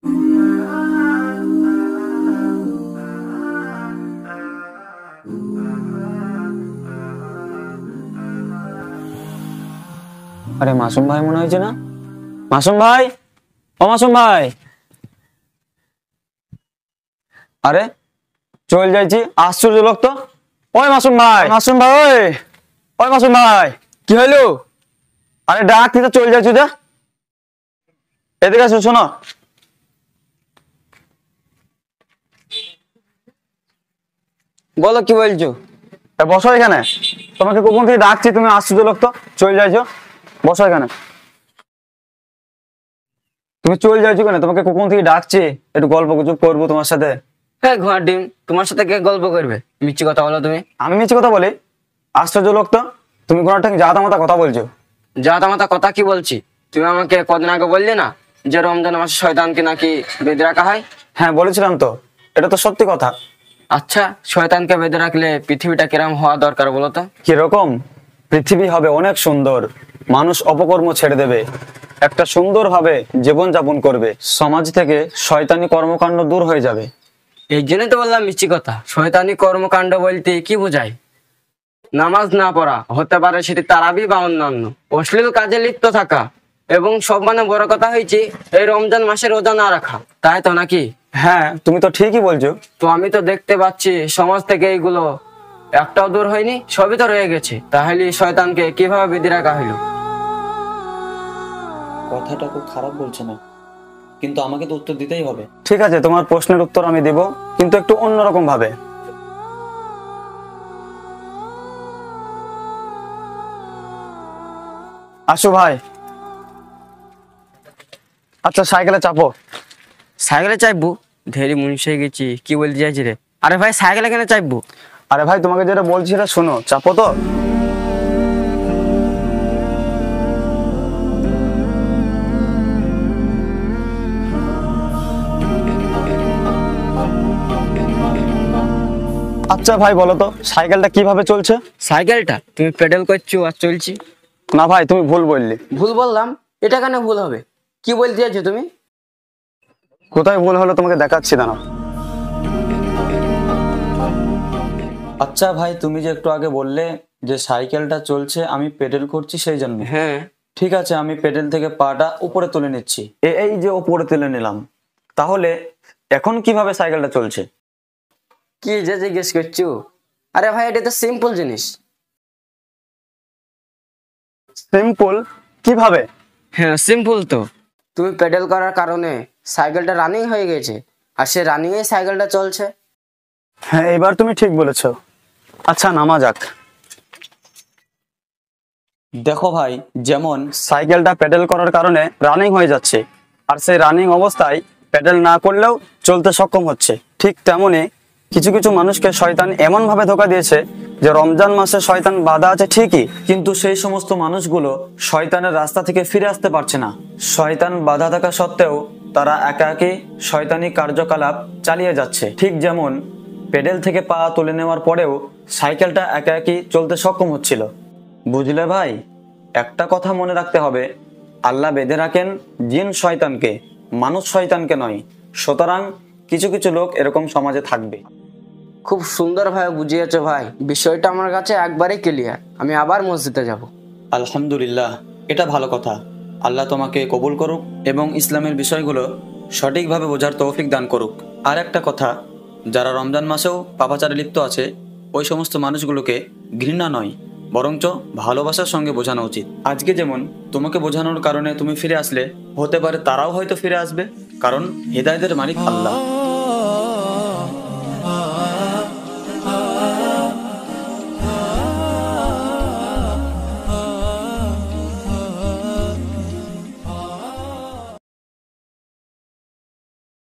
আরে মাসুম ভাই মনে হয়েছে না? মাসুম ভাই, ও মাসুম ভাই। আরে চল যাইছি, আশ্চর্য লোক তো। ওই মাসুম ভাই, মাসুম ভাই, ওই মাসুম ভাই, কি হইলো? আরে ডাক দিতে চল যাইছি যা। এদিকে আসো, শোনো। বলো কি বলছো? বসো এখানে, তোমাকে কখন থেকে ডাকছি, তুমি আশ্চর্য লোক তো, চল যাইছো। বসো এখানে। তুমি চল যাইছো কেন? তোমাকে কখন থেকে ডাকছি, একটু গল্প গুজব করবো তোমার সাথে। হ্যাঁ ঘোড়ার ডিম, তোমার সাথে কে গল্প করবে? মিথ্যে কথা বলো তুমি। আমি মিছি কথা বলি? আশ্চর্য লোক তো, তুমি কোনো একটা জাতা মাতা কথা বলছো। যা তামাতা কথা কি বলছি? তুমি আমাকে কদিন আগে বললে না যে রমজান মাসে শয়তানকে নাকি বেঁধে রাখা হয়? হ্যাঁ বলেছিলাম তো, এটা তো সত্যি কথা। আচ্ছা, শয়তানকে বেঁধে রাখলে পৃথিবীটা কিরম হওয়া দরকার বলো তো? কিরকম? পৃথিবী হবে অনেক সুন্দর, মানুষ অপকর্ম ছেড়ে দেবে, একটা সুন্দর ভাবে জীবন যাপন করবে, সমাজ থেকে শয়তানি কর্মকাণ্ড দূর হয়ে যাবে। এই জন্যই তো বললাম মিথ্যে কথা। শয়তানি কর্মকাণ্ড বলতে কি বোঝায়? নামাজ না পড়া, হতে পারে সেটি তারাবি বা অন্যান্য অশ্লীল কাজে লিপ্ত থাকা, এবং সব মানে বড় কথা হয়েছে এই রমজান মাসে রোজা না রাখা, তাই তো নাকি? হ্যাঁ তুমি তো ঠিকই বলছো। তো আমি তো দেখতে পাচ্ছি সমাজ থেকে এইগুলো একটাও দূর হয়নি, সবই তো রয়ে গেছে। তাহলে শয়তানকে কিভাবে বেঁধে রাখা হইলো? কথাটা খুব খারাপ বলছে না, কিন্তু আমাকে তো উত্তর দিতেই হবে। ঠিক আছে, তোমার প্রশ্নের উত্তর আমি দেব, কিন্তু একটু অন্যরকম ভাবে। আসো ভাই। আচ্ছা সাইকেলে চাপো। সাইকেলে চাইবো? ধেরি মুনিশ হয়ে গেছি, কি বলতে চাইছি রে? আরে ভাই সাইকেলে কেন চাইবো? আরে ভাই তোমাকে যেটা বলছি সেটা শোনো, চাপো তো। আচ্ছা ভাই বলো তো, সাইকেলটা কিভাবে চলছে? সাইকেলটা তুমি পেডেল করছো আর চলছি। না ভাই তুমি ভুল বললে। ভুল বললাম? এটা কেন ভুল হবে? কি বলতে চাইছো তুমি? কোথায় ভুল হলো তোমাকে দেখাচ্ছি, দাঁড়াও। আচ্ছা ভাই, তুমি যে একটু আগে বললে যে সাইকেলটা চলছে, আমি পেডেল করছি সেই জন্য। হ্যাঁ ঠিক আছে, আমি পেডেল থেকে পাটা উপরে তুলে নিচ্ছি। এই যে ওপরে তুলে নিলাম, তাহলে এখন কিভাবে সাইকেলটা চলছে? কি যে জিজ্ঞেস করছো? আরে ভাই এটা তো সিম্পল জিনিস। সিম্পল? কিভাবে? হ্যাঁ সিম্পল তো। তুমি পেডেল করার কারণে সাইকেলটা রানিং হয়ে গেছে, আর সে রানিং এ সাইকেলটা চলছে। হ্যাঁ এবার তুমি ঠিক বলেছো। আচ্ছা নামা যাক। দেখো ভাই, যেমন সাইকেলটা পেডেল করার কারণে রানিং হয়ে যাচ্ছে, আর সেই রানিং অবস্থায় পেডেল না করলেও চলতে সক্ষম হচ্ছে, ঠিক তেমনি কিছু কিছু মানুষকে শয়তান এমন ভাবে ধোঁকা দিয়েছে যে রমজান মাসে শয়তান বাধা আছে ঠিকই, কিন্তু সেই সমস্ত মানুষগুলো শয়তানের রাস্তা থেকে ফিরে আসতে পারছে না। শয়তান বাধা থাকা সত্ত্বেও তারা একা একই শয়তানি কার্যকলাপ চালিয়ে যাচ্ছে। ঠিক যেমন পেডেল থেকে পা তুলে নেওয়ার পরেও সাইকেলটা একা একই চলতে সক্ষম হচ্ছিল। বুঝলে ভাই, একটা কথা মনে রাখতে হবে, আল্লাহ বেঁধে রাখেন জিন শয়তানকে, মানুষ শয়তানকে নয়। সুতরাং কিছু কিছু লোক এরকম সমাজে থাকবে। খুব সুন্দরভাবে বুঝিয়েছো ভাই, বিষয়টা আমার কাছে একবারে ক্লিয়ার। আমি আবার মসজিদে যাব। আলহামদুলিল্লাহ, এটা ভালো কথা। আল্লাহ তোমাকে কবুল করুক এবং ইসলামের বিষয়গুলো সঠিকভাবে বোঝার তৌফিক দান করুক। আর একটা কথা, যারা রমজান মাসেও পাপাচারে লিপ্ত আছে, ওই সমস্ত মানুষগুলোকে ঘৃণা নয়, বরঞ্চ ভালোবাসার সঙ্গে বোঝানো উচিত। আজকে যেমন তোমাকে বোঝানোর কারণে তুমি ফিরে আসলে, হতে পারে তারাও হয়তো ফিরে আসবে, কারণ হেদায়েতের মালিক আল্লাহ।